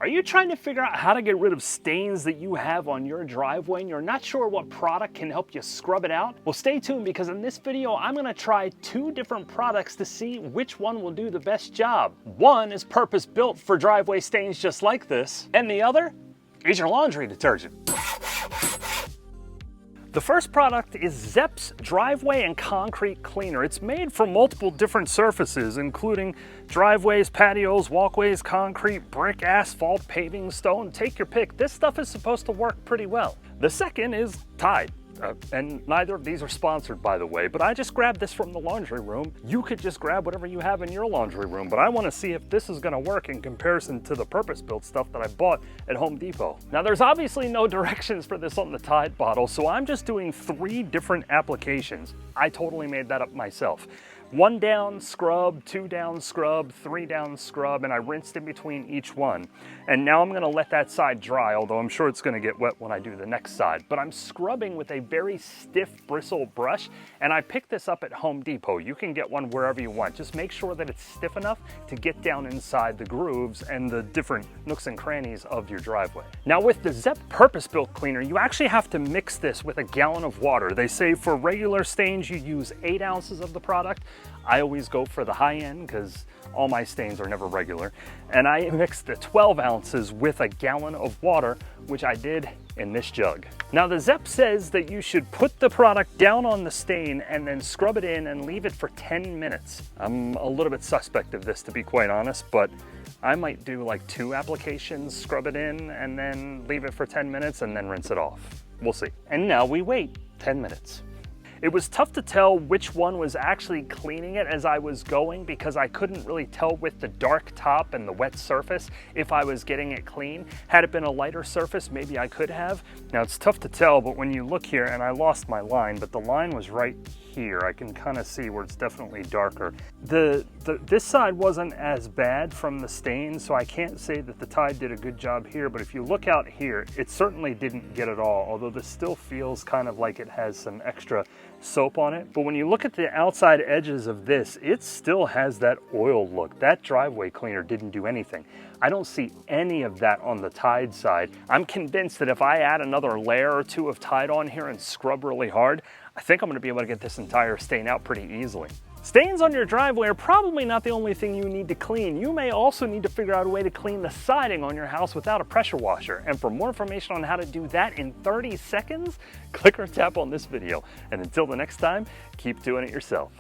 Are you trying to figure out how to get rid of stains that you have on your driveway and you're not sure what product can help you scrub it out? Well, stay tuned because in this video, I'm gonna try 2 different products to see which one will do the best job. One is purpose-built for driveway stains just like this, and the other is your laundry detergent. The first product is Zepp's Driveway and Concrete Cleaner. It's made for multiple different surfaces, including driveways, patios, walkways, concrete, brick, asphalt, paving, stone. Take your pick. This stuff is supposed to work pretty well. The second is Tide. And neither of these are sponsored, by the way, but I just grabbed this from the laundry room. You could just grab whatever you have in your laundry room, but I want to see if this is going to work in comparison to the purpose-built stuff that I bought at Home Depot. Now, there's obviously no directions for this on the Tide bottle, so I'm just doing 3 different applications. I totally made that up myself. 1 down scrub, 2 down scrub, 3 down scrub, and I rinsed in between each one. And now I'm gonna let that side dry, although I'm sure it's gonna get wet when I do the next side. But I'm scrubbing with a very stiff bristle brush, and I picked this up at Home Depot. You can get one wherever you want. Just make sure that it's stiff enough to get down inside the grooves and the different nooks and crannies of your driveway. Now with the Zepp purpose-built cleaner, you actually have to mix this with a gallon of water. They say for regular stains, you use 8 ounces of the product. I always go for the high end because all my stains are never regular. And I mixed the 12 ounces with a gallon of water, which I did in this jug. Now the Zepp says that you should put the product down on the stain and then scrub it in and leave it for 10 minutes. I'm a little bit suspect of this, to be quite honest, but I might do like 2 applications, scrub it in, and then leave it for 10 minutes and then rinse it off. We'll see. And now we wait 10 minutes. It was tough to tell which one was actually cleaning it as I was going because I couldn't really tell with the dark top and the wet surface if I was getting it clean. Had it been a lighter surface, maybe I could have. Now it's tough to tell, but when you look here, and I lost my line, but the line was right here. I can kind of see where it's definitely darker. This side wasn't as bad from the stain, so I can't say that the Tide did a good job here, but if you look out here, it certainly didn't get it all, although this still feels kind of like it has some extra soap on it. But when you look at the outside edges of this, it still has that oil look. That driveway cleaner didn't do anything. I don't see any of that on the Tide side. I'm convinced that if I add another layer or 2 of Tide on here and scrub really hard, I think I'm gonna be able to get this entire stain out pretty easily. Stains on your driveway are probably not the only thing you need to clean. You may also need to figure out a way to clean the siding on your house without a pressure washer. And for more information on how to do that in 30 seconds, click or tap on this video. And until the next time, keep doing it yourself.